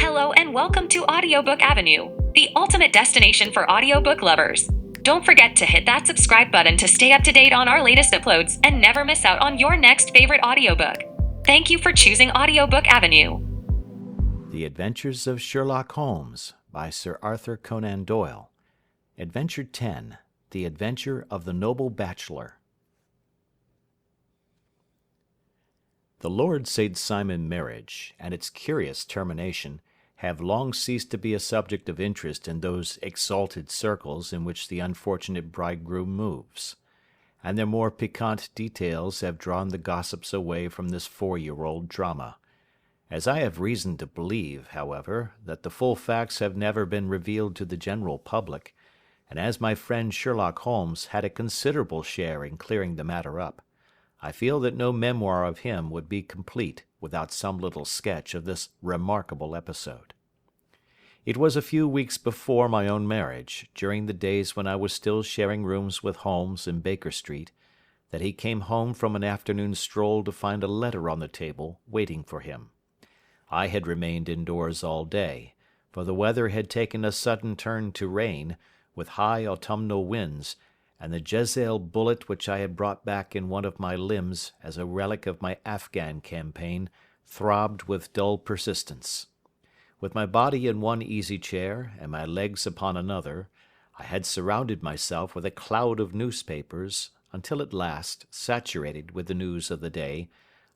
Hello and welcome to Audiobook Avenue, the ultimate destination for audiobook lovers. Don't forget to hit that subscribe button to stay up to date on our latest uploads and never miss out on your next favorite audiobook. Thank you for choosing Audiobook Avenue. The Adventures of Sherlock Holmes by Sir Arthur Conan Doyle. Adventure 10. The Adventure of the Noble Bachelor. The Lord St. Simon marriage, and its curious termination, have long ceased to be a subject of interest in those exalted circles in which the unfortunate bridegroom moves, and their more piquant details have drawn the gossips away from this 4-year-old drama. As I have reason to believe, however, that the full facts have never been revealed to the general public, and as my friend Sherlock Holmes had a considerable share in clearing the matter up, I feel that no memoir of him would be complete without some little sketch of this remarkable episode. It was a few weeks before my own marriage, during the days when I was still sharing rooms with Holmes in Baker Street, that he came home from an afternoon stroll to find a letter on the table waiting for him. I had remained indoors all day, for the weather had taken a sudden turn to rain, with high autumnal winds, and the Jezebel bullet which I had brought back in one of my limbs as a relic of my Afghan campaign throbbed with dull persistence. With my body in one easy chair and my legs upon another, I had surrounded myself with a cloud of newspapers, until at last, saturated with the news of the day,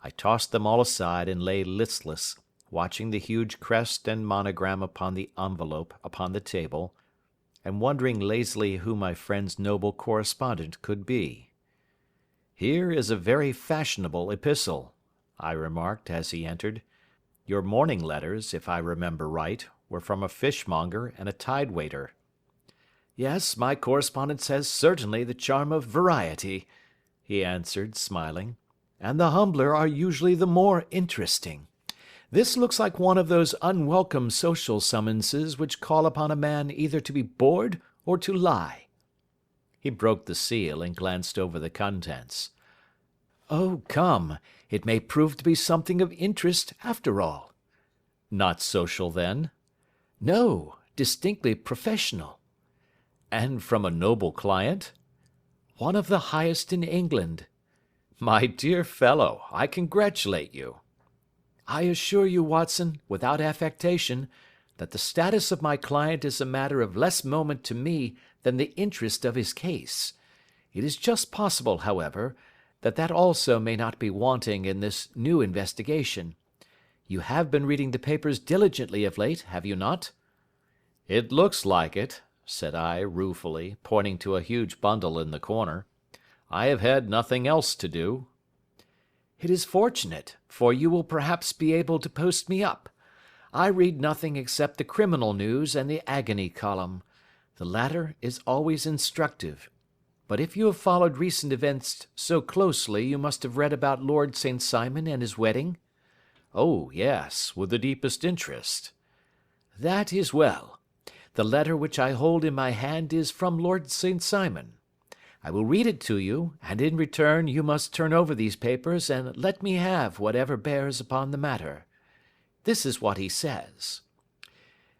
I tossed them all aside and lay listless, watching the huge crest and monogram upon the envelope upon the table, and wondering lazily who my friend's noble correspondent could be. "Here is a very fashionable epistle," I remarked as he entered. "Your morning letters, if I remember right, were from a fishmonger and a tide-waiter." "Yes, my correspondence has certainly the charm of variety," he answered, smiling, "and the humbler are usually the more interesting. This looks like one of those unwelcome social summonses which call upon a man either to be bored or to lie." He broke the seal and glanced over the contents. "Oh, come, it may prove to be something of interest after all." "Not social, then?" "No, distinctly professional." "And from a noble client?" "One of the highest in England." "My dear fellow, I congratulate you." "I assure you, Watson, without affectation, that the status of my client is a matter of less moment to me than the interest of his case. It is just possible, however, that also may not be wanting in this new investigation. You have been reading the papers diligently of late, have you not?" "It looks like it," said I, ruefully, pointing to a huge bundle in the corner. "I have had nothing else to do." "It is fortunate, for you will perhaps be able to post me up. I read nothing except the criminal news and the agony column. The latter is always instructive. But if you have followed recent events so closely, you must have read about Lord St. Simon and his wedding?" "Oh, yes, with the deepest interest." "That is well. The letter which I hold in my hand is from Lord St. Simon. I will read it to you, and in return you must turn over these papers and let me have whatever bears upon the matter. This is what he says: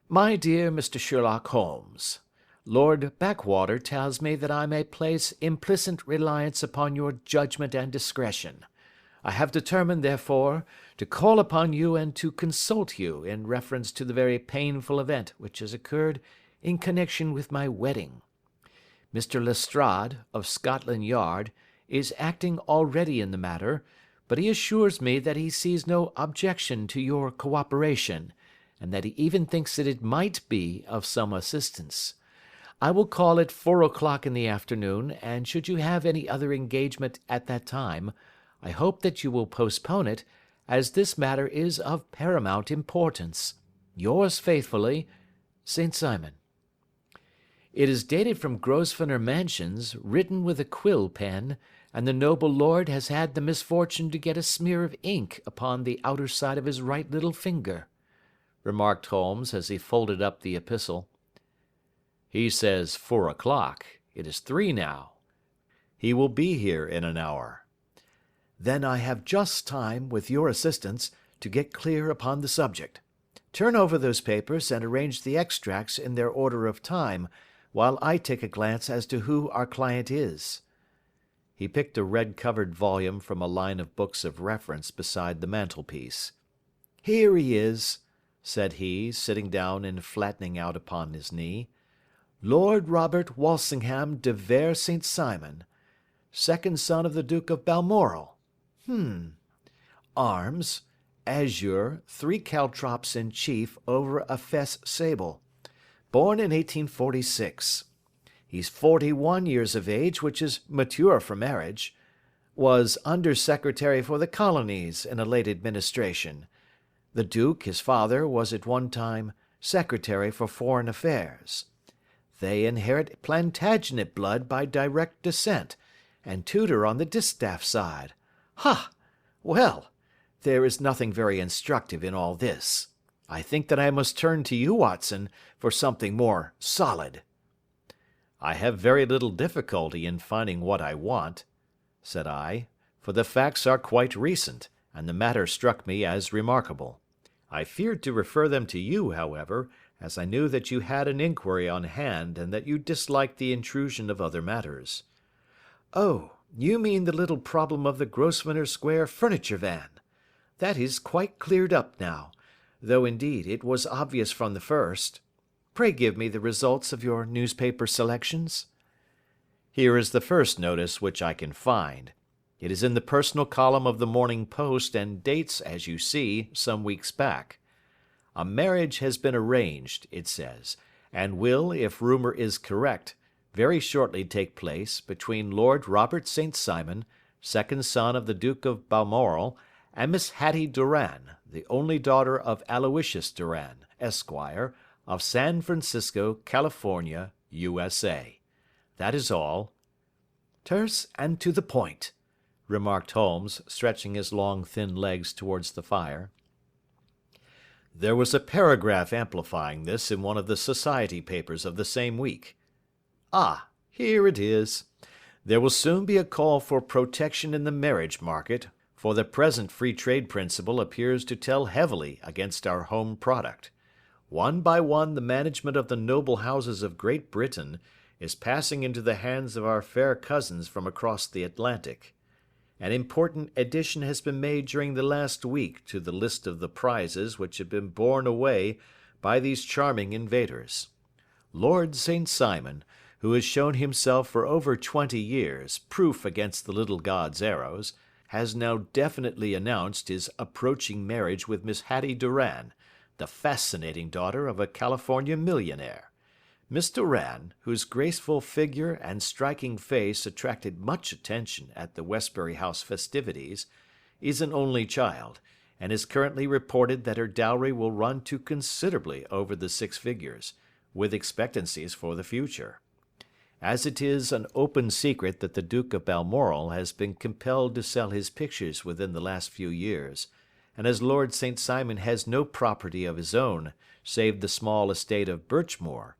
"My dear Mr. Sherlock Holmes, Lord Backwater tells me that I may place implicit reliance upon your judgment and discretion. I have determined, therefore, to call upon you and to consult you in reference to the very painful event which has occurred in connection with my wedding. Mr. Lestrade, of Scotland Yard, is acting already in the matter, but he assures me that he sees no objection to your cooperation, and that he even thinks that it might be of some assistance. I will call at 4 o'clock in the afternoon, and should you have any other engagement at that time, I hope that you will postpone it, as this matter is of paramount importance. Yours faithfully, St. Simon." It is dated from Grosvenor Mansions, written with a quill pen, and the noble lord has had the misfortune to get a smear of ink upon the outer side of his right little finger," remarked Holmes as he folded up the epistle. "He says 4 o'clock. It is 3 now. He will be here in an hour." "Then I have just time, with your assistance, to get clear upon the subject. Turn over those papers and arrange the extracts in their order of time, while I take a glance as to who our client is." He picked a red-covered volume from a line of books of reference beside the mantelpiece. "Here he is," said he, sitting down and flattening out upon his knee. "Lord Robert Walsingham de Vere St. Simon, second son of the Duke of Balmoral. Arms, azure, 3 caltrops in chief over a fess sable. Born in 1846. He's 41 years of age, which is mature for marriage. Was Under-Secretary for the Colonies in a late administration. The Duke, his father, was at one time Secretary for Foreign Affairs. They inherit Plantagenet blood by direct descent, and Tudor on the distaff side. Ha! Well, there is nothing very instructive in all this. I think that I must turn to you, Watson, for something more solid." "I have very little difficulty in finding what I want," said I, "for the facts are quite recent, and the matter struck me as remarkable. I feared to refer them to you, however, as I knew that you had an inquiry on hand and that you disliked the intrusion of other matters." "Oh, you mean the little problem of the Grosvenor Square furniture van. That is quite cleared up now, though indeed it was obvious from the first. Pray give me the results of your newspaper selections." "Here is the first notice which I can find. It is in the personal column of the Morning Post and dates, as you see, some weeks back. A marriage has been arranged, it says, and will, if rumour is correct, very shortly take place between Lord Robert St. Simon, second son of the Duke of Balmoral, and Miss Hatty Doran, the only daughter of Aloysius Doran, Esquire, of San Francisco, California, USA. That is all." "Terse and to the point," remarked Holmes, stretching his long thin legs towards the fire. "There was a paragraph amplifying this in one of the society papers of the same week. Ah, here it is. There will soon be a call for protection in the marriage market, for the present free trade principle appears to tell heavily against our home product. One by one the management of the noble houses of Great Britain is passing into the hands of our fair cousins from across the Atlantic. An important addition has been made during the last week to the list of the prizes which have been borne away by these charming invaders. Lord St. Simon, who has shown himself for over 20 years proof against the little god's arrows, has now definitely announced his approaching marriage with Miss Hatty Doran, the fascinating daughter of a California millionaire. Miss Doran, whose graceful figure and striking face attracted much attention at the Westbury House festivities, is an only child, and is currently reported that her dowry will run to considerably over the 6 figures, with expectancies for the future. As it is an open secret that the Duke of Balmoral has been compelled to sell his pictures within the last few years, and as Lord St. Simon has no property of his own save the small estate of Birchmoor,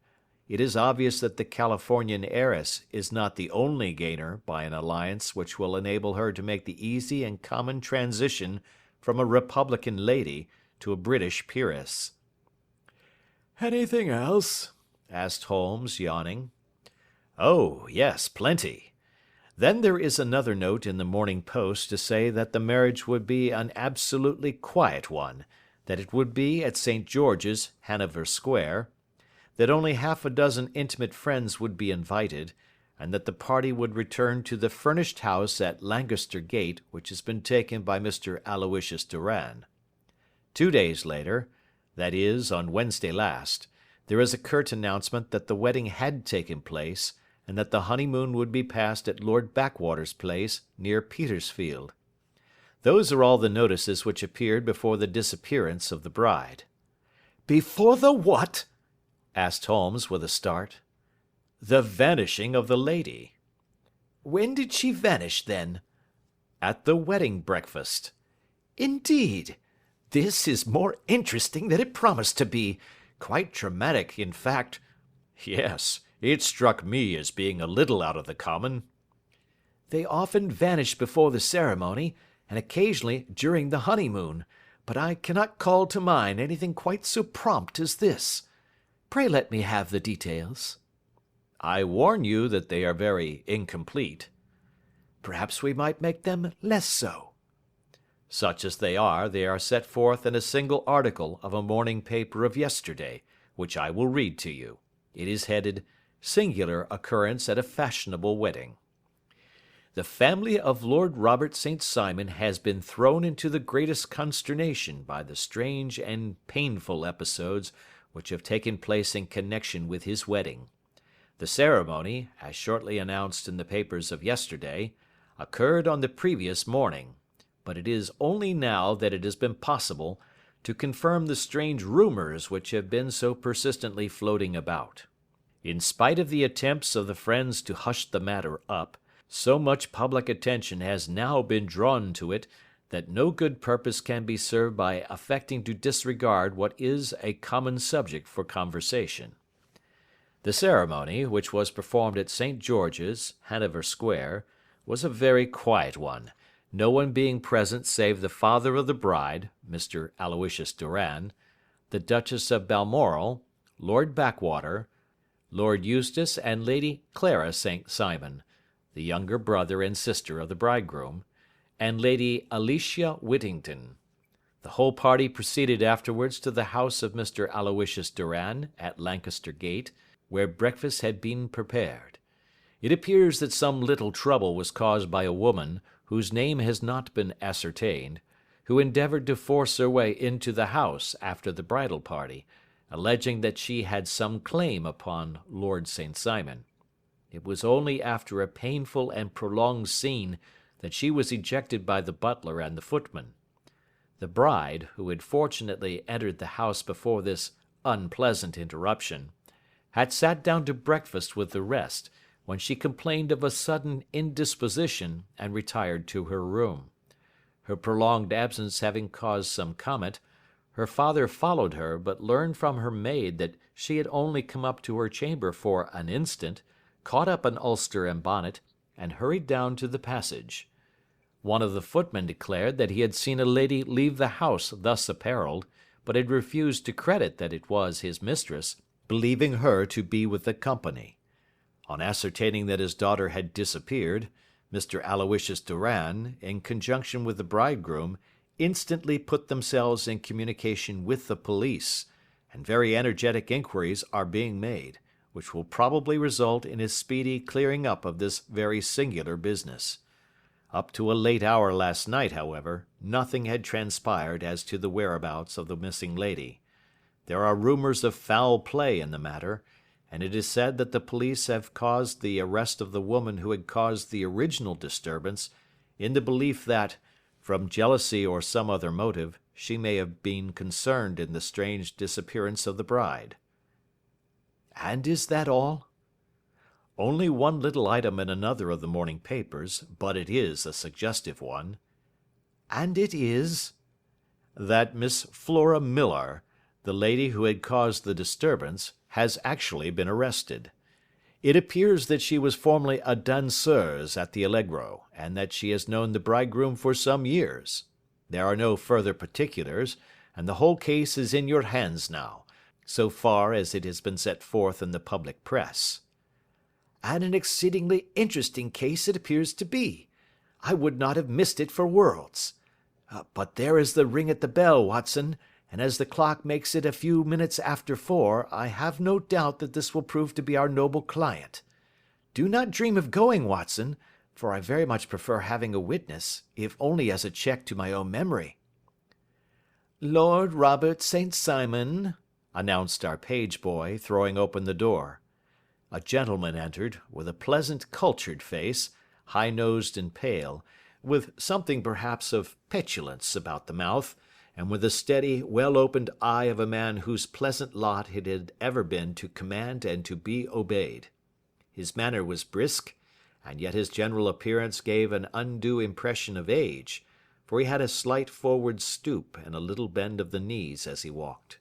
it is obvious that the Californian heiress is not the only gainer by an alliance which will enable her to make the easy and common transition from a Republican lady to a British peeress. "Anything else?" asked Holmes, yawning. "Oh, yes, plenty. Then there is another note in the Morning Post to say that the marriage would be an absolutely quiet one, that it would be at St. George's, Hanover Square, that only half a dozen intimate friends would be invited, and that the party would return to the furnished house at Lancaster Gate which has been taken by Mr. Aloysius Doran. 2 days later, that is, on Wednesday last, there is a curt announcement that the wedding had taken place, and that the honeymoon would be passed at Lord Backwater's place, near Petersfield. Those are all the notices which appeared before the disappearance of the bride." "Before the what?" asked Holmes with a start. "The vanishing of the lady." "When did she vanish, then?" "At the wedding breakfast." "Indeed! This is more interesting than it promised to be. Quite dramatic, in fact." "Yes, it struck me as being a little out of the common." "They often vanish before the ceremony, and occasionally during the honeymoon, but I cannot call to mind anything quite so prompt as this. Pray let me have the details." "I warn you that they are very incomplete." "Perhaps we might make them less so." "Such as they are set forth in a single article of a morning paper of yesterday, which I will read to you. It is headed, 'Singular Occurrence at a Fashionable Wedding.' The family of Lord Robert St. Simon has been thrown into the greatest consternation by the strange and painful episodes which have taken place in connection with his wedding. The ceremony, as shortly announced in the papers of yesterday, occurred on the previous morning, but it is only now that it has been possible to confirm the strange rumours which have been so persistently floating about. In spite of the attempts of the friends to hush the matter up, so much public attention has now been drawn to it that no good purpose can be served by affecting to disregard what is a common subject for conversation. The ceremony, which was performed at St. George's, Hanover Square, was a very quiet one, no one being present save the father of the bride, Mr. Aloysius Doran, the Duchess of Balmoral, Lord Backwater, Lord Eustace and Lady Clara St. Simon, the younger brother and sister of the bridegroom, and Lady Alicia Whittington. The whole party proceeded afterwards to the house of Mr. Aloysius Doran at Lancaster Gate, where breakfast had been prepared. It appears that some little trouble was caused by a woman, whose name has not been ascertained, who endeavoured to force her way into the house after the bridal party, alleging that she had some claim upon Lord St. Simon. It was only after a painful and prolonged scene that she was ejected by the butler and the footman. The bride, who had fortunately entered the house before this unpleasant interruption, had sat down to breakfast with the rest, when she complained of a sudden indisposition and retired to her room. Her prolonged absence having caused some comment, her father followed her, but learned from her maid that she had only come up to her chamber for an instant, caught up an ulster and bonnet, and hurried down to the passage. One of the footmen declared that he had seen a lady leave the house thus apparelled, but had refused to credit that it was his mistress, believing her to be with the company. On ascertaining that his daughter had disappeared, Mr. Aloysius Doran, in conjunction with the bridegroom, instantly put themselves in communication with the police, and very energetic inquiries are being made, which will probably result in a speedy clearing up of this very singular business. Up to a late hour last night, however, nothing had transpired as to the whereabouts of the missing lady. There are rumours of foul play in the matter, and it is said that the police have caused the arrest of the woman who had caused the original disturbance, in the belief that, from jealousy or some other motive, she may have been concerned in the strange disappearance of the bride. And is that all? Only one little item in another of the morning papers, but it is a suggestive one. And it is? That Miss Flora Millar, the lady who had caused the disturbance, has actually been arrested. It appears that she was formerly a danseuse at the Allegro, and that she has known the bridegroom for some years. There are no further particulars, and the whole case is in your hands now, so far as it has been set forth in the public press. And an exceedingly interesting case it appears to be. I would not have missed it for worlds. But there is the ring at the bell, Watson, and as the clock makes it a few minutes after 4, I have no doubt that this will prove to be our noble client. Do not dream of going, Watson, for I very much prefer having a witness, if only as a check to my own memory. Lord Robert St. Simon, announced our page boy, throwing open the door. A gentleman entered, with a pleasant, cultured face, high-nosed and pale, with something perhaps of petulance about the mouth, and with the steady, well-opened eye of a man whose pleasant lot it had ever been to command and to be obeyed. His manner was brisk, and yet his general appearance gave an undue impression of age, for he had a slight forward stoop and a little bend of the knees as he walked.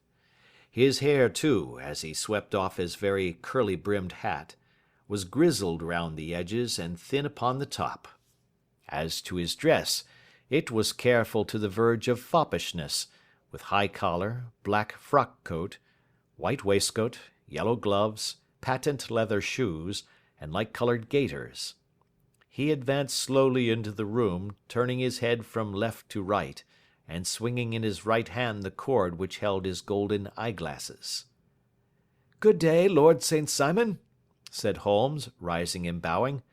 His hair, too, as he swept off his very curly-brimmed hat, was grizzled round the edges and thin upon the top. As to his dress, It was careful to the verge of foppishness, with high collar, black frock coat, white waistcoat, yellow gloves, patent leather shoes, and light-coloured gaiters. He advanced slowly into the room, turning his head from left to right, and swinging in his right hand the cord which held his golden eyeglasses. "Good day, Lord St. Simon," said Holmes, rising and bowing.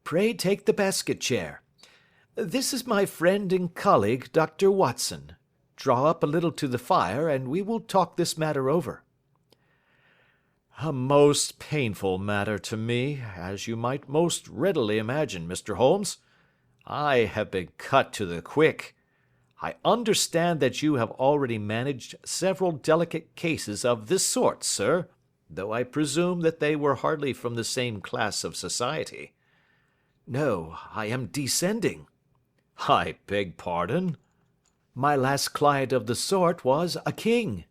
"Pray take the basket chair. This is my friend and colleague, Dr. Watson. Draw up a little to the fire, and we will talk this matter over." "A most painful matter to me, as you might most readily imagine, Mr. Holmes. I have been cut to the quick. I understand that you have already managed several delicate cases of this sort, sir, though I presume that they were hardly from the same class of society." "No, I am descending." "I beg pardon?" "My last client of the sort was a king."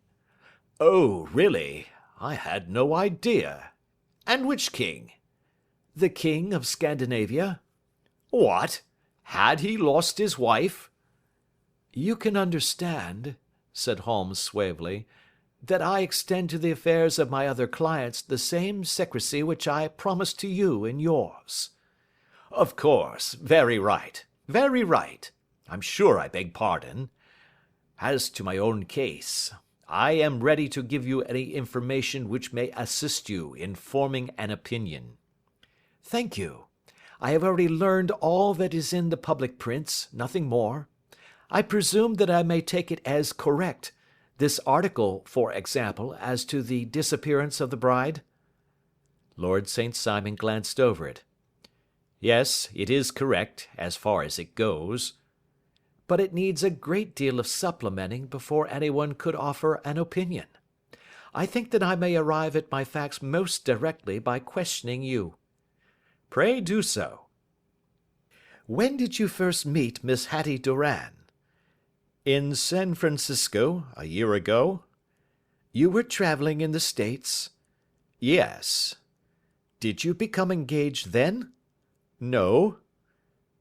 "Oh, really? I had no idea. And which king?" "The king of Scandinavia." "What? Had he lost his wife?" "You can understand," said Holmes suavely, "that I extend to the affairs of my other clients the same secrecy which I promise to you in yours." "Of course. Very right. Very right. I'm sure I beg pardon. As to my own case, I am ready to give you any information which may assist you in forming an opinion." "Thank you. I have already learned all that is in the public prints, nothing more. I presume that I may take it as correct, this article, for example, as to the disappearance of the bride?" Lord St. Simon glanced over it. "Yes, it is correct, as far as it goes." "But it needs a great deal of supplementing before anyone could offer an opinion. I think that I may arrive at my facts most directly by questioning you." "Pray do so." "When did you first meet Miss Hatty Doran?" "In San Francisco, a year ago." "You were travelling in the States?" "Yes." "Did you become engaged then?" "No."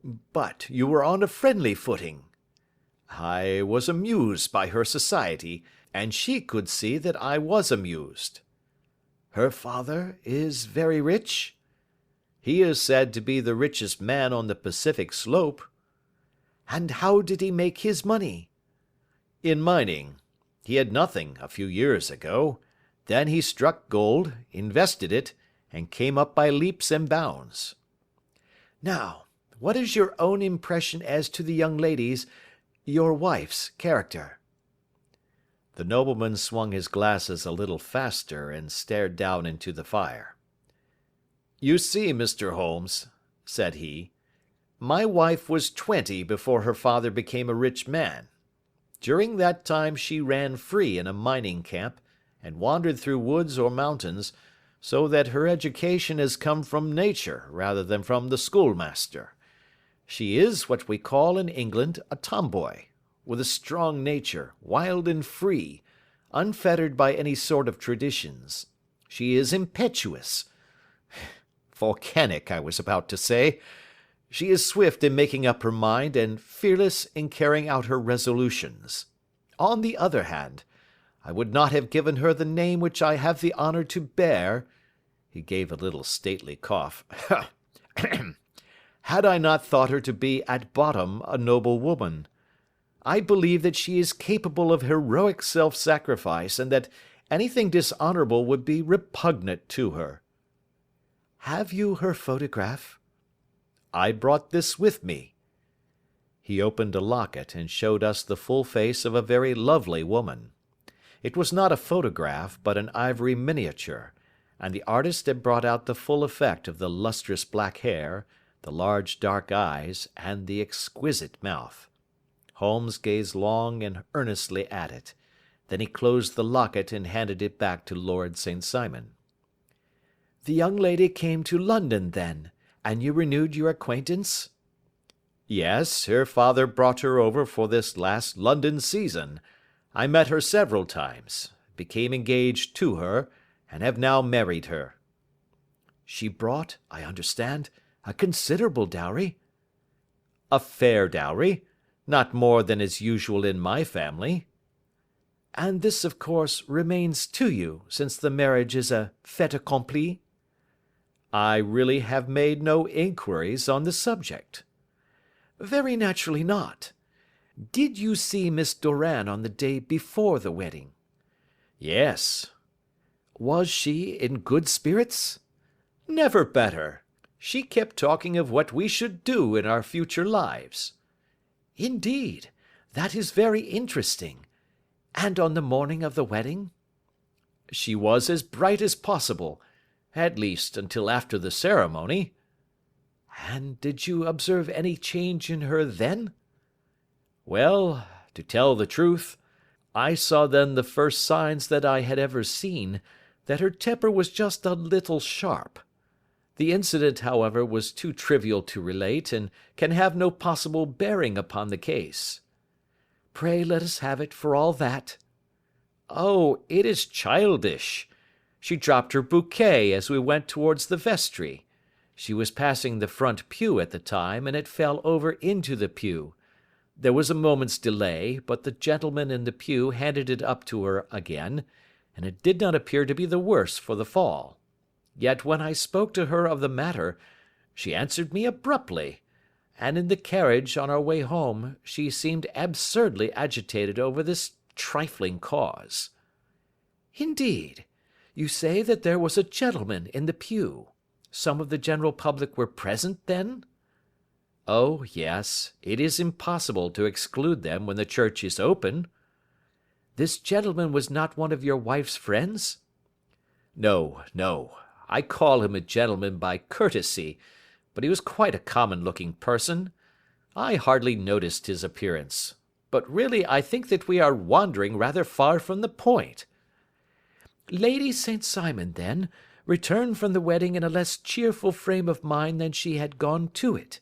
"But you were on a friendly footing?" "I was amused by her society, and she could see that I was amused." "Her father is very rich?" "He is said to be the richest man on the Pacific slope." "And how did he make his money?" "In mining. He had nothing a few years ago. Then he struck gold, invested it, and came up by leaps and bounds." "Now, what is your own impression as to the young lady's, your wife's, character?" The nobleman swung his glasses a little faster and stared down into the fire. "You see, Mr. Holmes," said he, "my wife was 20 before her father became a rich man. During that time she ran free in a mining camp, and wandered through woods or mountains, so that her education has come from nature rather than from the schoolmaster. She is what we call in England a tomboy, with a strong nature, wild and free, unfettered by any sort of traditions. She is impetuous, volcanic, I was about to say. She is swift in making up her mind and fearless in carrying out her resolutions. On the other hand, I would not have given her the name which I have the honour to bear," he gave a little stately cough, "had I not thought her to be at bottom a noble woman. I believe that she is capable of heroic self-sacrifice, and that anything dishonourable would be repugnant to her." "Have you her photograph?" "I brought this with me." He opened a locket and showed us the full face of a very lovely woman. It was not a photograph, but an ivory miniature, and the artist had brought out the full effect of the lustrous black hair, the large dark eyes, and the exquisite mouth. Holmes gazed long and earnestly at it. Then he closed the locket and handed it back to Lord St. Simon. "The young lady came to London then, and you renewed your acquaintance?" "Yes, her father brought her over for this last London season. I met her several times, became engaged to her, and have now married her." "She brought, I understand, a considerable dowry?" "A fair dowry. Not more than is usual in my family. And this, of course, remains to you, since the marriage is a fait accompli? I really have made no inquiries on the subject. Very naturally not. Did you see Miss Doran on the day before the wedding? Yes. Was she in good spirits? Never better. She kept talking of what we should do in our future lives. Indeed, that is very interesting. And on the morning of the wedding? She was as bright as possible, at least until after the ceremony. And did you observe any change in her then? Well, to tell the truth, I saw then the first signs that I had ever seen, that her temper was just a little sharp. The incident, however, was too trivial to relate, and can have no possible bearing upon the case. Pray let us have it for all that. Oh, it is childish. She dropped her bouquet as we went towards the vestry. She was passing the front pew at the time, and it fell over into the pew. There was a moment's delay, but the gentleman in the pew handed it up to her again, and it did not appear to be the worse for the fall. Yet when I spoke to her of the matter, she answered me abruptly, and in the carriage on our way home she seemed absurdly agitated over this trifling cause. Indeed, you say that there was a gentleman in the pew. Some of the general public were present, then? Oh, yes, it is impossible to exclude them when the church is open. This gentleman was not one of your wife's friends? No, no. I call him a gentleman by courtesy, but he was quite a common-looking person. I hardly noticed his appearance. But really I think that we are wandering rather far from the point. Lady St. Simon, then, returned from the wedding in a less cheerful frame of mind than she had gone to it.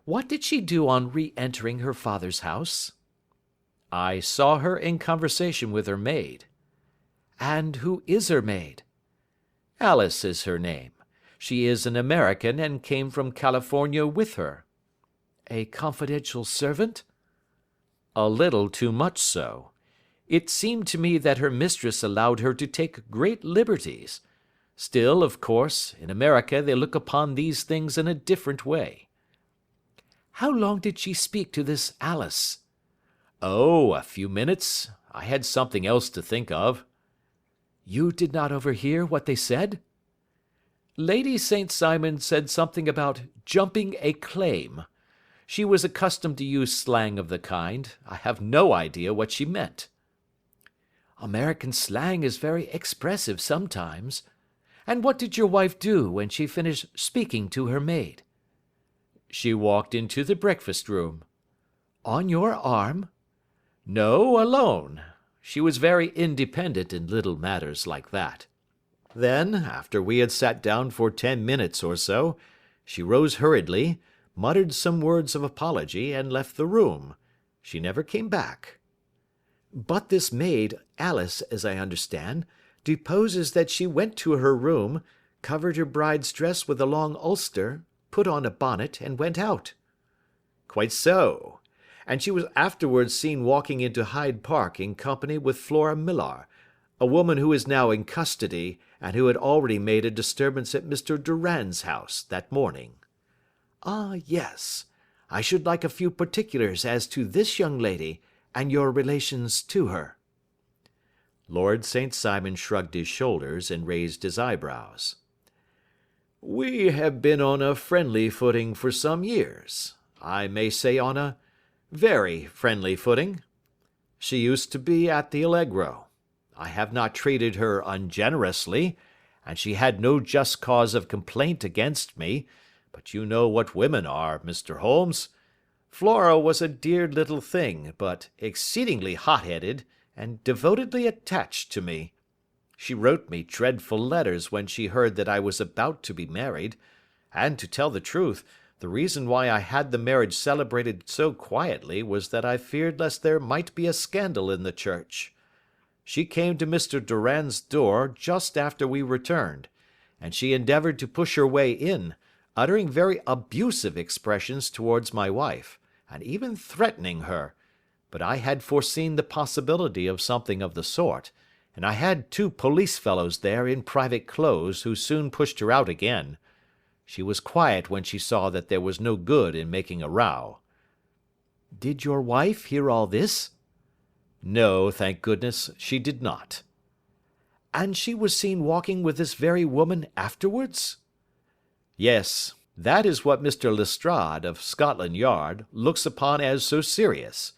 What did she do on re-entering her father's house? I saw her in conversation with her maid. And who is her maid? Alice is her name. She is an American and came from California with her. A confidential servant? A little too much so. It seemed to me that her mistress allowed her to take great liberties. Still, of course, in America they look upon these things in a different way. How long did she speak to this Alice? Oh, a few minutes. I had something else to think of. You did not overhear what they said? Lady St. Simon said something about jumping a claim. She was accustomed to use slang of the kind. I have no idea what she meant. American slang is very expressive sometimes. And what did your wife do when she finished speaking to her maid? She walked into the breakfast room. On your arm? No, alone. She was very independent in little matters like that. Then, after we had sat down for 10 minutes or so, she rose hurriedly, muttered some words of apology, and left the room. She never came back. But this maid, Alice, as I understand, deposes that she went to her room, covered her bride's dress with a long ulster, put on a bonnet, and went out. Quite so. And she was afterwards seen walking into Hyde Park in company with Flora Millar, a woman who is now in custody, and who had already made a disturbance at Mr. Doran's house that morning. Ah, yes. I should like a few particulars as to this young lady, and your relations to her. Lord St. Simon shrugged his shoulders and raised his eyebrows. We have been on a friendly footing for some years. I may say on a very friendly footing. She used to be at the Allegro. I have not treated her ungenerously, and she had no just cause of complaint against me, but you know what women are, Mr. Holmes. Flora was a dear little thing, but exceedingly hot-headed and devotedly attached to me. She wrote me dreadful letters when she heard that I was about to be married, and, to tell the truth, the reason why I had the marriage celebrated so quietly was that I feared lest there might be a scandal in the church. She came to Mr. Doran's door just after we returned, and she endeavoured to push her way in, uttering very abusive expressions towards my wife, and even threatening her, but I had foreseen the possibility of something of the sort, and I had 2 police fellows there in private clothes who soon pushed her out again. She was quiet when she saw that there was no good in making a row." "Did your wife hear all this?" "No, thank goodness, she did not." "And she was seen walking with this very woman afterwards?" "Yes, that is what Mr. Lestrade, of Scotland Yard, looks upon as so serious.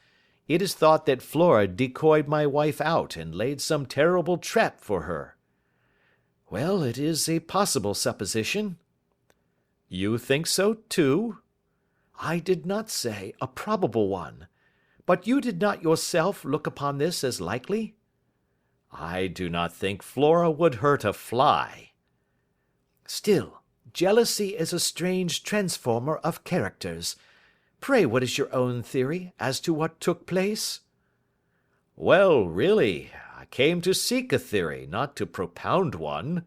It is thought that Flora decoyed my wife out and laid some terrible trap for her." "Well, it is a possible supposition." "You think so, too?" "I did not say a probable one. But you did not yourself look upon this as likely?" "I do not think Flora would hurt a fly." "Still, jealousy is a strange transformer of characters. Pray, what is your own theory as to what took place?" "Well, really, I came to seek a theory, not to propound one.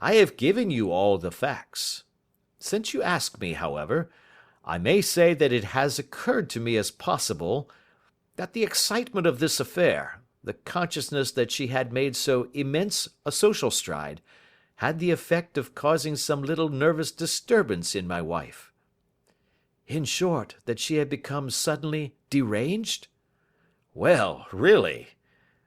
I have given you all the facts. Since you ask me, however, I may say that it has occurred to me as possible that the excitement of this affair, the consciousness that she had made so immense a social stride, had the effect of causing some little nervous disturbance in my wife." "In short, that she had become suddenly deranged?" "Well, really,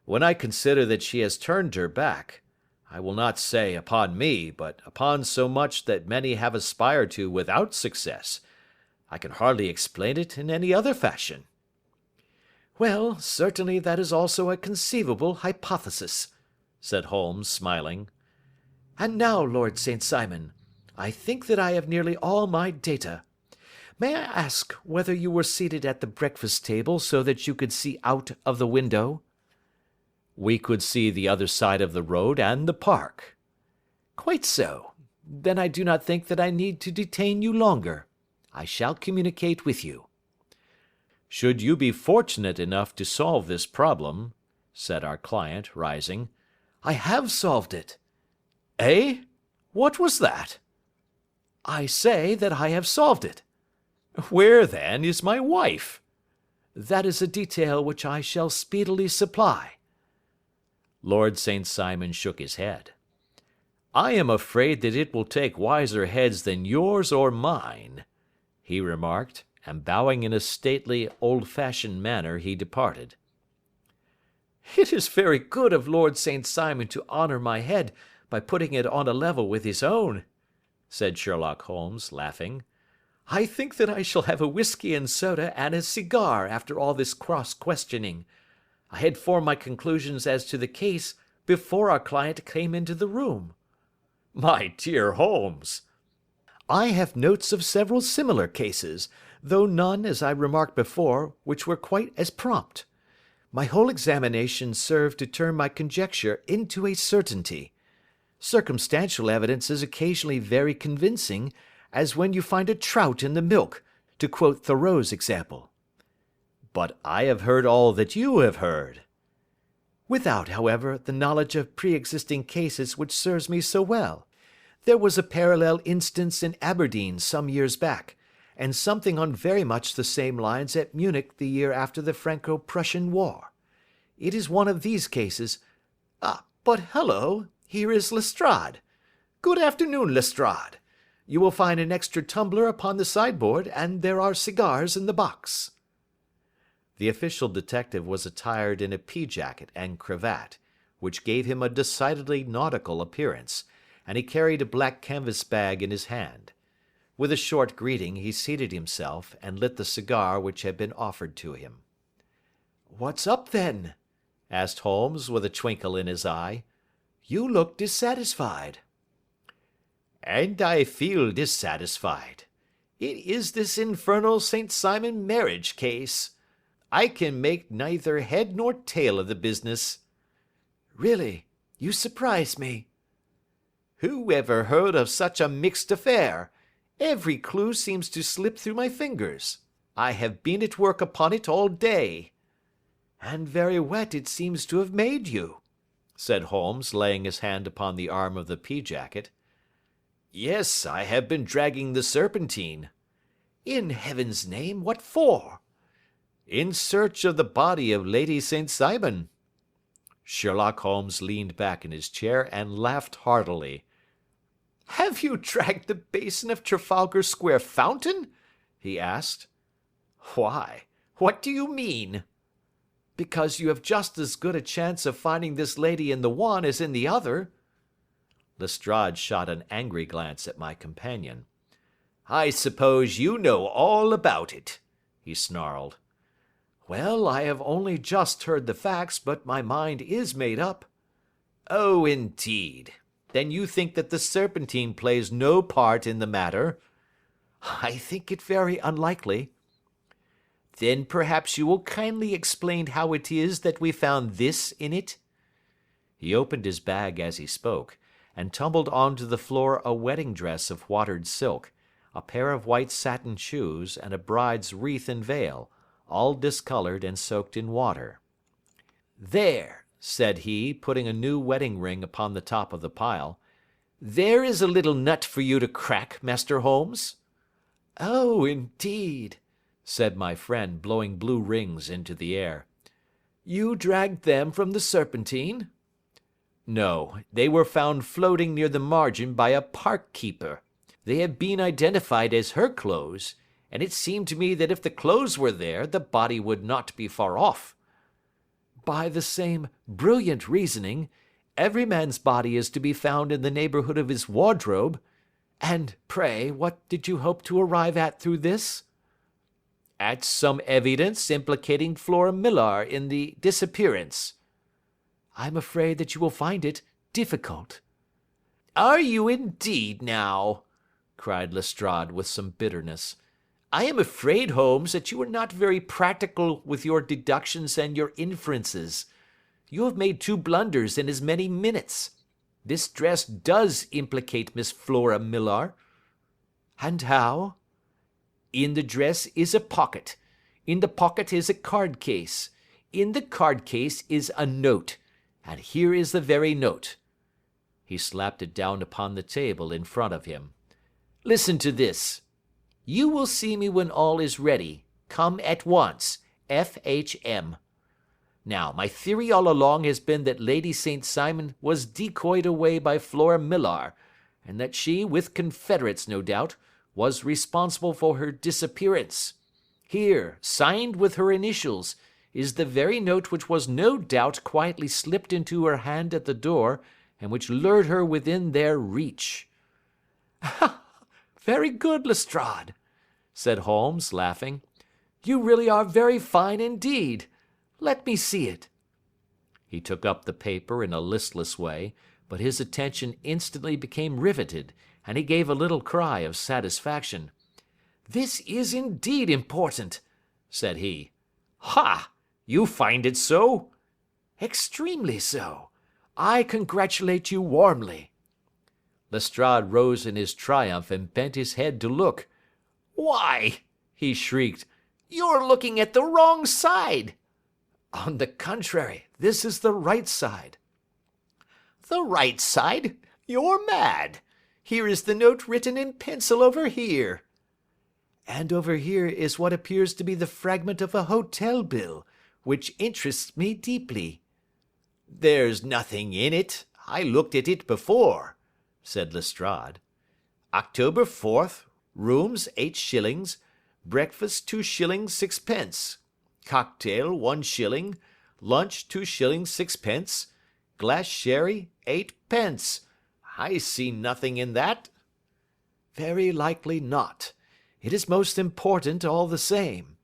when I consider that she has turned her back, I will not say upon me, but upon so much that many have aspired to without success, I can hardly explain it in any other fashion." "Well, certainly that is also a conceivable hypothesis," said Holmes, smiling. "And now, Lord St. Simon, I think that I have nearly all my data. May I ask whether you were seated at the breakfast table so that you could see out of the window?" "We could see the other side of the road and the park." "Quite so. Then I do not think that I need to detain you longer. I shall communicate with you." "Should you be fortunate enough to solve this problem," said our client, rising. "I have solved it." "Eh? What was that?" "I say that I have solved it." "Where, then, is my wife?" "That is a detail which I shall speedily supply." Lord St. Simon shook his head. "I am afraid that it will take wiser heads than yours or mine," he remarked, and bowing in a stately, old-fashioned manner, he departed. "It is very good of Lord St. Simon to honour my head by putting it on a level with his own," said Sherlock Holmes, laughing. "I think that I shall have a whisky and soda and a cigar after all this cross-questioning. I had formed my conclusions as to the case before our client came into the room." "My dear Holmes!" "I have notes of several similar cases, though none, as I remarked before, which were quite as prompt. My whole examination served to turn my conjecture into a certainty. Circumstantial evidence is occasionally very convincing, as when you find a trout in the milk, to quote Thoreau's example." "But I have heard all that you have heard." "Without, however, the knowledge of pre-existing cases which serves me so well. There was a parallel instance in Aberdeen some years back, and something on very much the same lines at Munich the year after the Franco-Prussian War. It is one of these cases. But hello, here is Lestrade. Good afternoon, Lestrade. You will find an extra tumbler upon the sideboard, and there are cigars in the box." The official detective was attired in a pea-jacket and cravat, which gave him a decidedly nautical appearance, and he carried a black canvas bag in his hand. With a short greeting, he seated himself and lit the cigar which had been offered to him. "What's up, then?" asked Holmes, with a twinkle in his eye. "You look dissatisfied." "And I feel dissatisfied. It is this infernal St. Simon marriage case. I can make neither head nor tail of the business." "Really, you surprise me." "Who ever heard of such a mixed affair? Every clue seems to slip through my fingers. I have been at work upon it all day." "And very wet it seems to have made you," said Holmes, laying his hand upon the arm of the pea-jacket. "Yes, I have been dragging the Serpentine." "In heaven's name, what for?" In search of the body of Lady St. Simon." Sherlock Holmes leaned back in his chair and laughed heartily. "Have you dragged the basin of Trafalgar Square fountain?" he asked. "Why? What do you mean?" "Because you have just as good a chance of finding this lady in the one as in the other." Lestrade shot an angry glance at my companion. "I suppose you know all about it," he snarled. "Well, I have only just heard the facts, but my mind is made up." "Oh, indeed. Then you think that the Serpentine plays no part in the matter?" "I think it very unlikely." "Then perhaps you will kindly explain how it is that we found this in it?" He opened his bag as he spoke, and tumbled onto the floor a wedding dress of watered silk, a pair of white satin shoes, and a bride's wreath and veil, all discolored and soaked in water. "There," said he, putting a new wedding ring upon the top of the pile, "there is a little nut for you to crack, Master Holmes." "Oh, indeed," said my friend, blowing blue rings into the air. "You dragged them from the Serpentine?" "No, they were found floating near the margin by a park keeper. They have been identified as her clothes, and it seemed to me that if the clothes were there, the body would not be far off." "By the same brilliant reasoning, every man's body is to be found in the neighbourhood of his wardrobe. And, pray, what did you hope to arrive at through this?" "At some evidence implicating Flora Millar in the disappearance." "I'm afraid that you will find it difficult." "Are you indeed now?" cried Lestrade with some bitterness. "I am afraid, Holmes, that you are not very practical with your deductions and your inferences. You have made 2 blunders in as many minutes. This dress does implicate Miss Flora Millar." "And how?" "In the dress is a pocket. In the pocket is a card case. In the card case is a note. And here is the very note." He slapped it down upon the table in front of him. "Listen to this. 'You will see me when all is ready. Come at once. F.H.M.' Now, my theory all along has been that Lady St. Simon was decoyed away by Flora Millar, and that she, with confederates no doubt, was responsible for her disappearance. Here, signed with her initials, is the very note which was no doubt quietly slipped into her hand at the door, and which lured her within their reach." "Very good, Lestrade," said Holmes, laughing. "You really are very fine indeed. Let me see it." He took up the paper in a listless way, but his attention instantly became riveted, and he gave a little cry of satisfaction. "This is indeed important," said he. "Ha! You find it so?" "Extremely so. I congratulate you warmly." Lestrade rose in his triumph and bent his head to look. "Why," he shrieked, "you're looking at the wrong side." "On the contrary, this is the right side." "The right side? You're mad. Here is the note written in pencil over here." "And over here is what appears to be the fragment of a hotel bill, which interests me deeply." "There's nothing in it. I looked at it before," said Lestrade. "October 4th, rooms 8 shillings, breakfast 2 shillings 6 pence, cocktail 1 shilling, lunch 2 shillings 6 pence, glass sherry 8 pence. I see nothing in that." "Very likely not. It is most important all the same.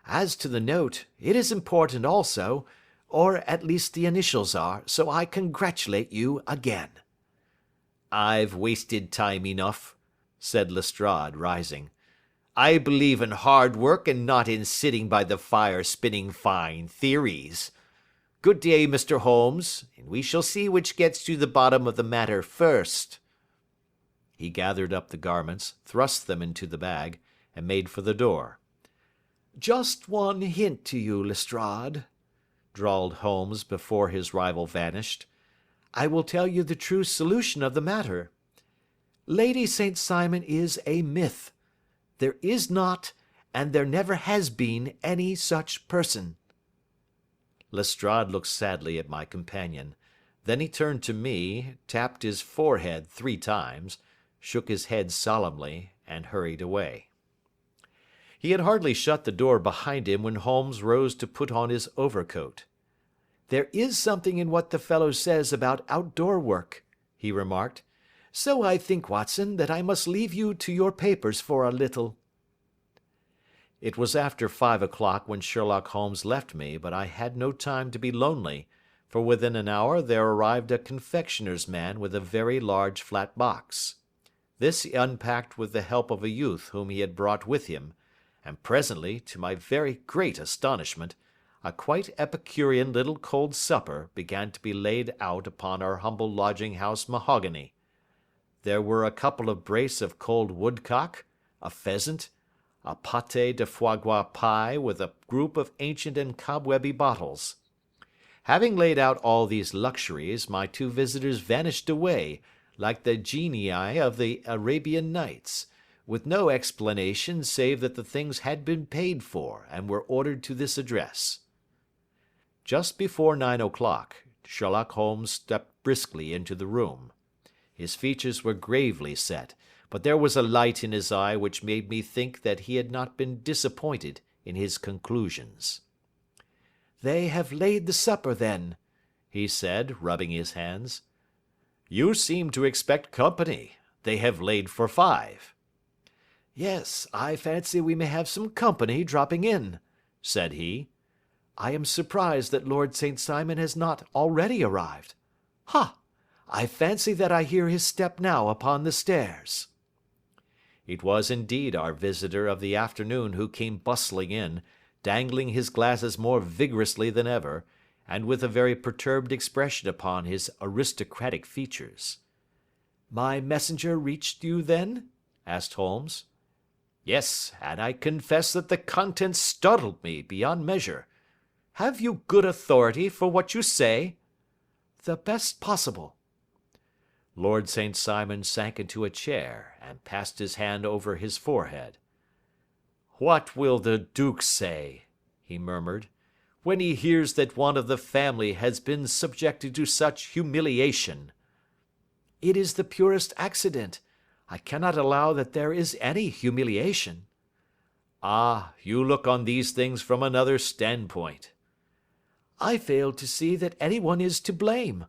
As to the note, it is important also, or at least the initials are, so I congratulate you again." "I've wasted time enough," said Lestrade, rising. "I believe in hard work and not in sitting by the fire spinning fine theories. Good day, Mr. Holmes, and we shall see which gets to the bottom of the matter first." He gathered up the garments, thrust them into the bag, and made for the door. "Just one hint to you, Lestrade," drawled Holmes before his rival vanished. "I will tell you the true solution of the matter. Lady St. Simon is a myth. There is not, and there never has been any such person." Lestrade looked sadly at my companion. Then he turned to me, tapped his forehead 3 times, shook his head solemnly, and hurried away. He had hardly shut the door behind him when Holmes rose to put on his overcoat. "There is something in what the fellow says about outdoor work," he remarked. "So I think, Watson, that I must leave you to your papers for a little." It was after 5 o'clock when Sherlock Holmes left me, but I had no time to be lonely, for within an hour there arrived a confectioner's man with a very large flat box. This he unpacked with the help of a youth whom he had brought with him, and presently, to my very great astonishment, a quite epicurean little cold supper began to be laid out upon our humble lodging-house mahogany. There were a couple of brace of cold woodcock, a pheasant, a pâté de foie gras pie with a group of ancient and cobwebby bottles. Having laid out all these luxuries, my 2 visitors vanished away, like the genii of the Arabian Nights, with no explanation save that the things had been paid for and were ordered to this address. Just before 9 o'clock, Sherlock Holmes stepped briskly into the room. His features were gravely set, but there was a light in his eye which made me think that he had not been disappointed in his conclusions. "They have laid the supper, then," he said, rubbing his hands. "You seem to expect company. They have laid for 5. "Yes, I fancy we may have some company dropping in," said he. "I am surprised that Lord St. Simon has not already arrived. Ha! I fancy that I hear his step now upon the stairs." It was indeed our visitor of the afternoon who came bustling in, dangling his glasses more vigorously than ever, and with a very perturbed expression upon his aristocratic features. "My messenger reached you, then?" asked Holmes. "Yes, and I confess that the contents startled me beyond measure. Have you good authority for what you say?" "The best possible." Lord St. Simon sank into a chair and passed his hand over his forehead. "What will the Duke say," he murmured, "when he hears that one of the family has been subjected to such humiliation?" "It is the purest accident. I cannot allow that there is any humiliation." "Ah, you look on these things from another standpoint." "I fail to see that anyone is to blame.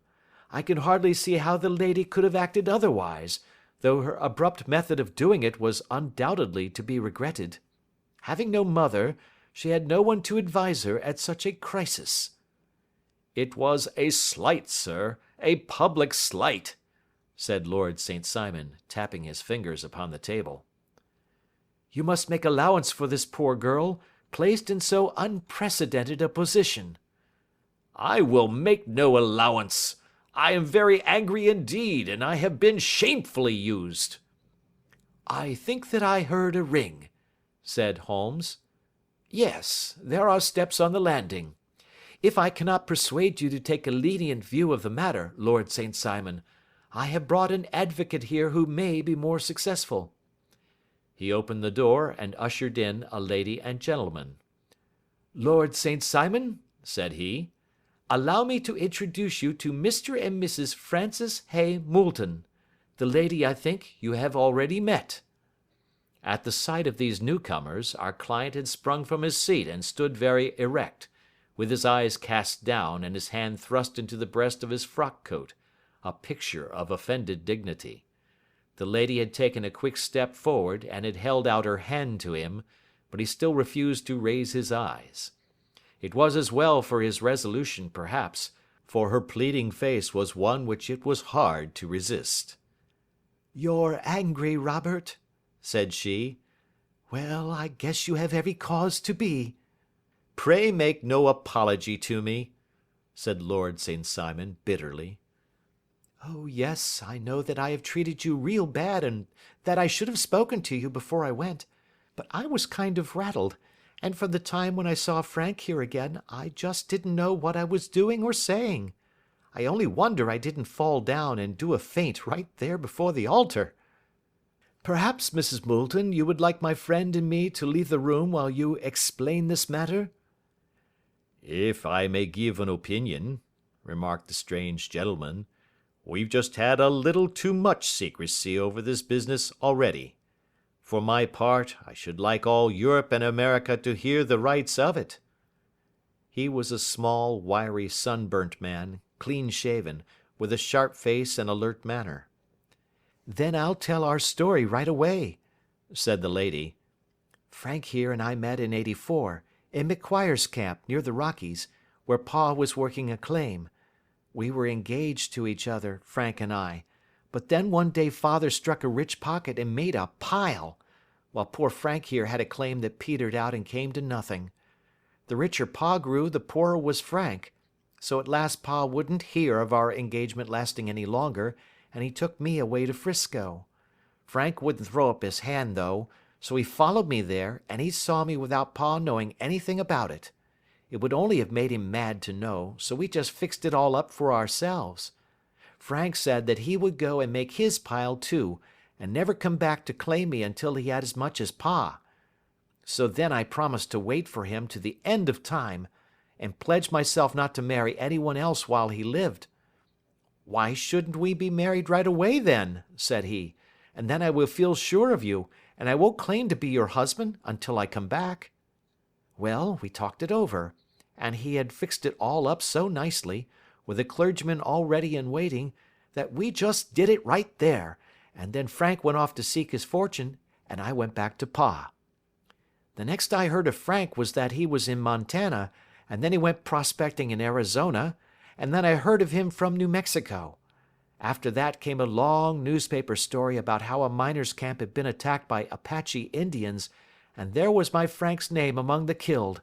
I can hardly see how the lady could have acted otherwise, though her abrupt method of doing it was undoubtedly to be regretted. Having no mother, she had no one to advise her at such a crisis." "It was a slight, sir, a public slight," said Lord St. Simon, tapping his fingers upon the table. "You must make allowance for this poor girl, placed in so unprecedented a position." "I will make no allowance. I am very angry indeed, and I have been shamefully used." "I think that I heard a ring," said Holmes. "Yes, there are steps on the landing. If I cannot persuade you to take a lenient view of the matter, Lord St. Simon, I have brought an advocate here who may be more successful." He opened the door and ushered in a lady and gentleman. "Lord St. Simon," said he, "allow me to introduce you to Mr. and Mrs. Francis Hay Moulton. The lady, I think, you have already met." At the sight of these newcomers, our client had sprung from his seat and stood very erect, with his eyes cast down and his hand thrust into the breast of his frock coat, a picture of offended dignity. The lady had taken a quick step forward and had held out her hand to him, but he still refused to raise his eyes. It was as well for his resolution, perhaps, for her pleading face was one which it was hard to resist. "You're angry, Robert," said she. "Well, I guess you have every cause to be." "Pray make no apology to me," said Lord St. Simon bitterly. "Oh, yes, I know that I have treated you real bad and that I should have spoken to you before I went, but I was kind of rattled, and from the time when I saw Frank here again, I just didn't know what I was doing or saying. I only wonder I didn't fall down and do a faint right there before the altar." Perhaps, Mrs. Moulton, you would like my friend and me to leave the room while you explain this matter?" "If I may give an opinion," remarked the strange gentleman, "we've just had a little too much secrecy over this business already. For my part, I should like all Europe and America to hear the rights of it." He was a small, wiry, sunburnt man, clean-shaven, with a sharp face and alert manner. "Then I'll tell our story right away," said the lady. "Frank here and I met in '84, in McQuire's camp near the Rockies, where Pa was working a claim. We were engaged to each other, Frank and I, but then one day Father struck a rich pocket and made a pile, while poor Frank here had a claim that petered out and came to nothing. The richer Pa grew, the poorer was Frank, so at last Pa wouldn't hear of our engagement lasting any longer, and he took me away to Frisco. Frank wouldn't throw up his hand, though, so he followed me there, and he saw me without Pa knowing anything about it. It would only have made him mad to know, so we just fixed it all up for ourselves. Frank said that he would go and make his pile too, and never come back to claim me until he had as much as Pa. So then I promised to wait for him to the end of time, and pledged myself not to marry anyone else while he lived. 'Why shouldn't we be married right away then?' said he, 'and then I will feel sure of you, and I won't claim to be your husband until I come back.' Well, we talked it over, and he had fixed it all up so nicely, with a clergyman all ready and waiting, that we just did it right there, and then Frank went off to seek his fortune, and I went back to Pa. The next I heard of Frank was that he was in Montana, and then he went prospecting in Arizona, and then I heard of him from New Mexico. After that came a long newspaper story about how a miners' camp had been attacked by Apache Indians, and there was my Frank's name among the killed.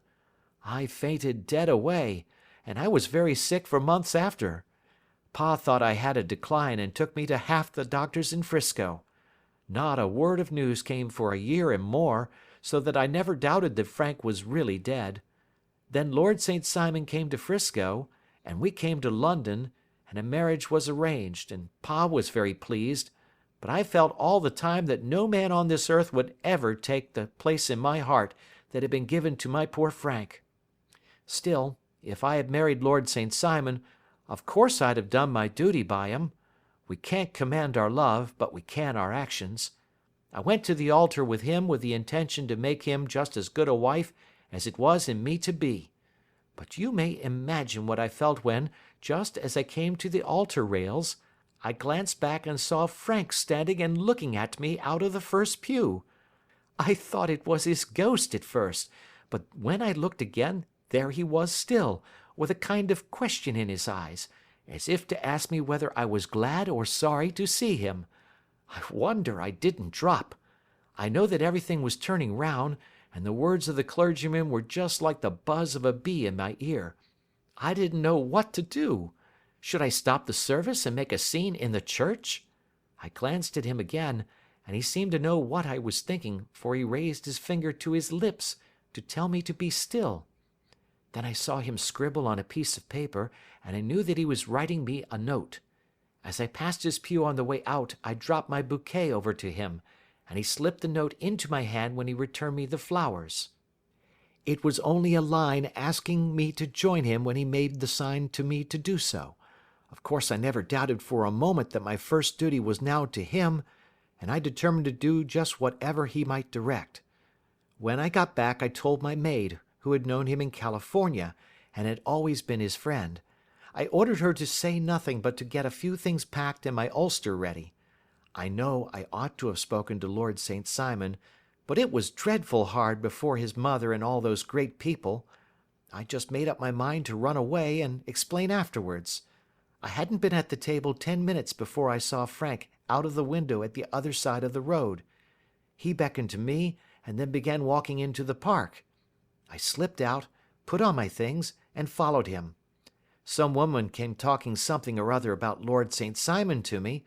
I fainted dead away, and I was very sick for months after. Pa thought I had a decline and took me to half the doctors in Frisco. Not a word of news came for a year and more, so that I never doubted that Frank was really dead. Then Lord St. Simon came to Frisco, and we came to London, and a marriage was arranged, and Pa was very pleased, but I felt all the time that no man on this earth would ever take the place in my heart that had been given to my poor Frank. Still, if I had married Lord St. Simon, of course I'd have done my duty by him. We can't command our love, but we can our actions. I went to the altar with him with the intention to make him just as good a wife as it was in me to be. But you may imagine what I felt when, just as I came to the altar rails, I glanced back and saw Frank standing and looking at me out of the first pew. I thought it was his ghost at first, but when I looked again, there he was still, with a kind of question in his eyes, as if to ask me whether I was glad or sorry to see him. I wonder I didn't drop. I know that everything was turning round, and the words of the clergyman were just like the buzz of a bee in my ear. I didn't know what to do. Should I stop the service and make a scene in the church? I glanced at him again, and he seemed to know what I was thinking, for he raised his finger to his lips to tell me to be still. Then I saw him scribble on a piece of paper, and I knew that he was writing me a note. As I passed his pew on the way out, I dropped my bouquet over to him, and he slipped the note into my hand when he returned me the flowers. It was only a line asking me to join him when he made the sign to me to do so. Of course, I never doubted for a moment that my first duty was now to him, and I determined to do just whatever he might direct. When I got back, I told my maid, who had known him in California, and had always been his friend. I ordered her to say nothing but to get a few things packed and my ulster ready. I know I ought to have spoken to Lord St. Simon, but it was dreadful hard before his mother and all those great people. I just made up my mind to run away and explain afterwards. I hadn't been at the table 10 minutes before I saw Frank out of the window at the other side of the road. He beckoned to me and then began walking into the park. I slipped out, put on my things, and followed him. Some woman came talking something or other about Lord St. Simon to me.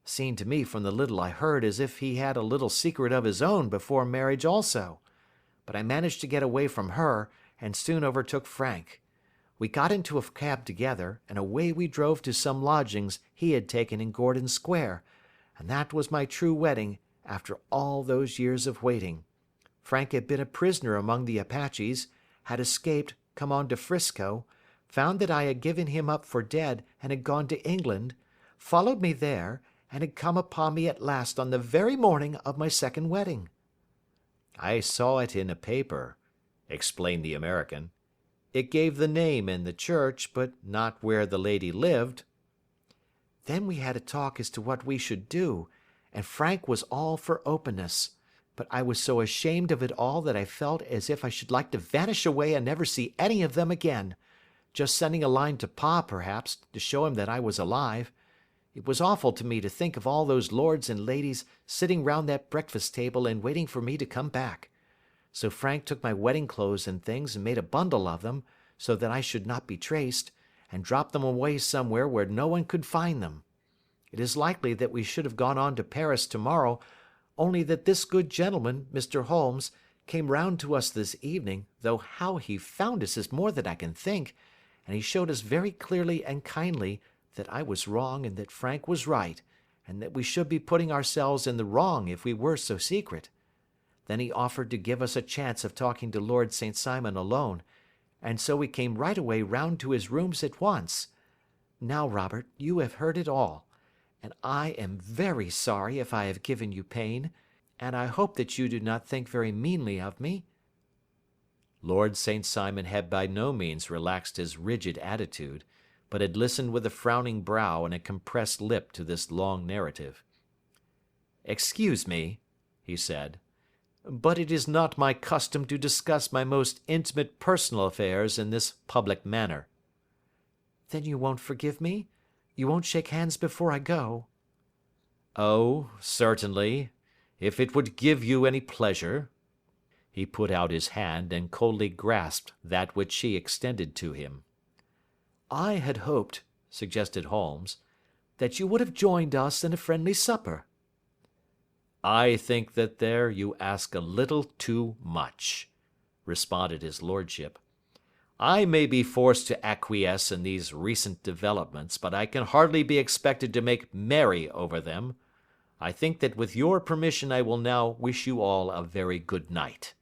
Seemed to me from the little I heard as if he had a little secret of his own before marriage also. But I managed to get away from her, and soon overtook Frank. We got into a cab together, and away we drove to some lodgings he had taken in Gordon Square, and that was my true wedding after all those years of waiting. Frank had been a prisoner among the Apaches, had escaped, come on to 'Frisco, found that I had given him up for dead and had gone to England, followed me there, and had come upon me at last on the very morning of my second wedding. I saw it in a paper, explained the American. It gave the name and the church, but not where the lady lived. Then we had a talk as to what we should do, and Frank was all for openness. But I was so ashamed of it all that I felt as if I should like to vanish away and never see any of them again. Just sending a line to Pa, perhaps, to show him that I was alive. It was awful to me to think of all those lords and ladies sitting round that breakfast table and waiting for me to come back. So Frank took my wedding clothes and things and made a bundle of them, so that I should not be traced, and dropped them away somewhere where no one could find them. It is likely that we should have gone on to Paris tomorrow, only that this good gentleman, Mr. Holmes, came round to us this evening, though how he found us is more than I can think, and he showed us very clearly and kindly that I was wrong and that Frank was right, and that we should be putting ourselves in the wrong if we were so secret. Then he offered to give us a chance of talking to Lord St. Simon alone, and so we came right away round to his rooms at once. Now, Robert, you have heard it all, and I am very sorry if I have given you pain, and I hope that you do not think very meanly of me. Lord St. Simon had by no means relaxed his rigid attitude, but had listened with a frowning brow and a compressed lip to this long narrative. "Excuse me," he said, "but it is not my custom to discuss my most intimate personal affairs in this public manner." Then you won't forgive me? You won't shake hands before I go? "Oh, certainly, if it would give you any pleasure." He put out his hand and coldly grasped that which she extended to him. I had hoped, suggested Holmes, that you would have joined us in a friendly supper. "I think that there you ask a little too much," responded his lordship. "I may be forced to acquiesce in these recent developments, but I can hardly be expected to make merry over them. I think that with your permission I will now wish you all a very good night."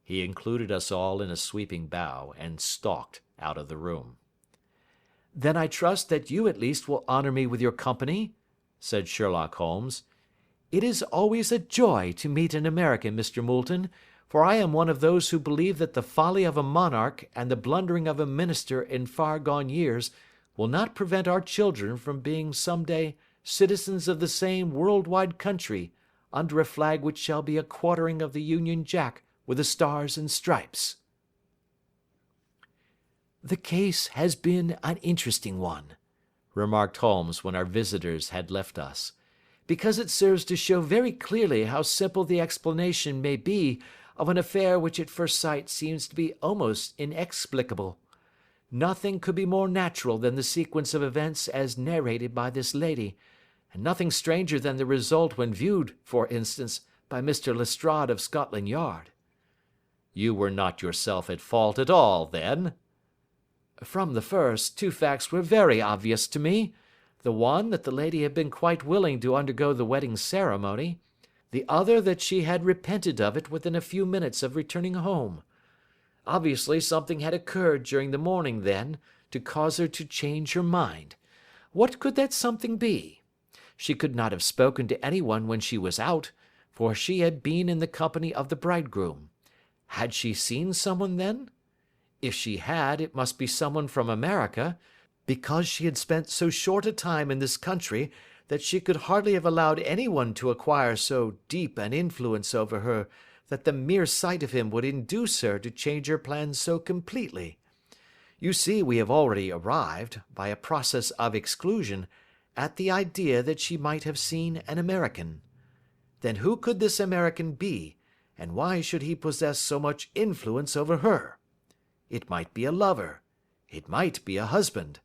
He included us all in a sweeping bow, and stalked out of the room. Then I trust that you at least will honour me with your company, said Sherlock Holmes. It is always a joy to meet an American, Mr. Moulton, for I am one of those who believe that the folly of a monarch and the blundering of a minister in far gone years will not prevent our children from being some day citizens of the same world-wide country, under a flag which shall be a quartering of the Union Jack with the stars and stripes. The case has been an interesting one, remarked Holmes when our visitors had left us, because it serves to show very clearly how simple the explanation may be of an affair which at first sight seems to be almost inexplicable. Nothing could be more natural than the sequence of events as narrated by this lady, and nothing stranger than the result when viewed, for instance, by Mr. Lestrade of Scotland Yard. You were not yourself at fault at all, then? From the first, two facts were very obvious to me. The one, that the lady had been quite willing to undergo the wedding ceremony. The other, that she had repented of it within a few minutes of returning home. Obviously, something had occurred during the morning, then, to cause her to change her mind. What could that something be? She could not have spoken to anyone when she was out, for she had been in the company of the bridegroom. Had she seen someone, then? If she had, it must be someone from America, because she had spent so short a time in this country that she could hardly have allowed anyone to acquire so deep an influence over her that the mere sight of him would induce her to change her plans so completely. You see, we have already arrived, by a process of exclusion, at the idea that she might have seen an American. Then who could this American be, and why should he possess so much influence over her? It might be a lover. It might be a husband.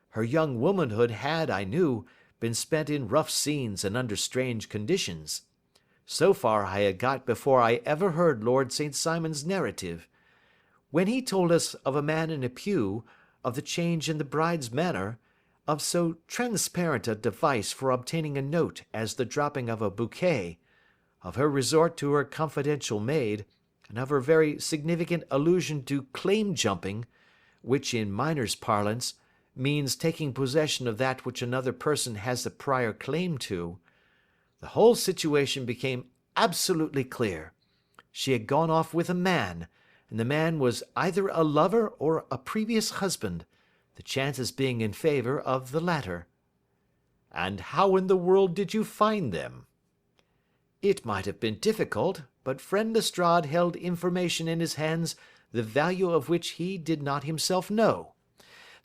Her young womanhood had, I knew, been spent in rough scenes and under strange conditions. So far I had got before I ever heard Lord St. Simon's narrative. When he told us of a man in a pew, of the change in the bride's manner, of so transparent a device for obtaining a note as the dropping of a bouquet, of her resort to her confidential maid, and of her very significant allusion to claim jumping, which in miners' parlance means taking possession of that which another person has a prior claim to, the whole situation became absolutely clear. She had gone off with a man, and the man was either a lover or a previous husband, the chances being in favour of the latter. And how in the world did you find them? It might have been difficult, but friend Lestrade held information in his hands the value of which he did not himself know.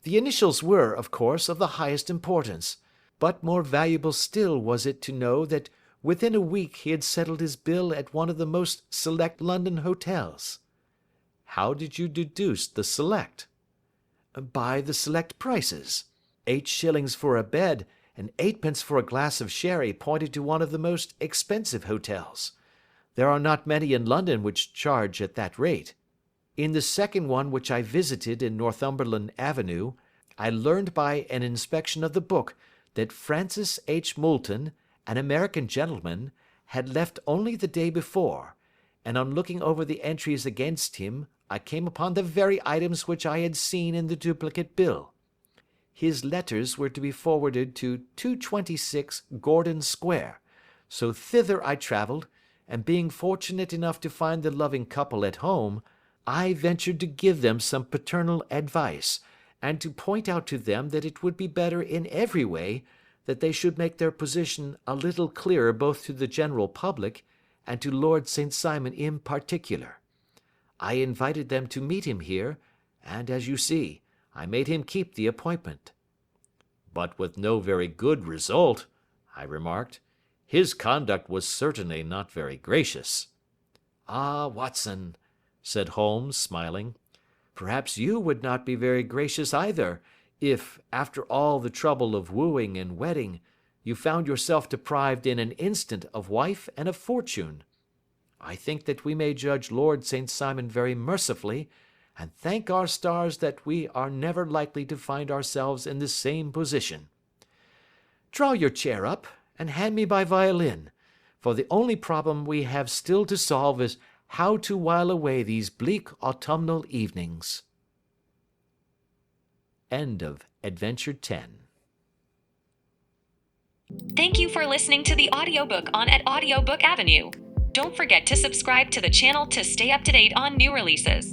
The initials were, of course, of the highest importance, but more valuable still was it to know that within a week he had settled his bill at one of the most select London hotels. How did you deduce the select? By the select prices. 8 shillings for a bed and 8 pence for a glass of sherry pointed to one of the most expensive hotels. There are not many in London which charge at that rate. In the second one which I visited in Northumberland Avenue, I learned by an inspection of the book that Francis H. Moulton, an American gentleman, had left only the day before, and on looking over the entries against him, I came upon the very items which I had seen in the duplicate bill. His letters were to be forwarded to 226 Gordon Square, so thither I travelled, and being fortunate enough to find the loving couple at home, I ventured to give them some paternal advice, and to point out to them that it would be better in every way that they should make their position a little clearer both to the general public and to Lord St. Simon in particular. I invited them to meet him here, and, as you see, I made him keep the appointment. But with no very good result, I remarked. His conduct was certainly not very gracious. Ah, Watson, said Holmes, smiling, perhaps you would not be very gracious either, if, after all the trouble of wooing and wedding, you found yourself deprived in an instant of wife and of fortune. I think that we may judge Lord St. Simon very mercifully, and thank our stars that we are never likely to find ourselves in the same position. Draw your chair up, and hand me my violin, for the only problem we have still to solve is how to while away these bleak autumnal evenings. End of Adventure 10. Thank you for listening to the audiobook on at Audiobook Avenue. Don't forget to subscribe to the channel to stay up to date on new releases.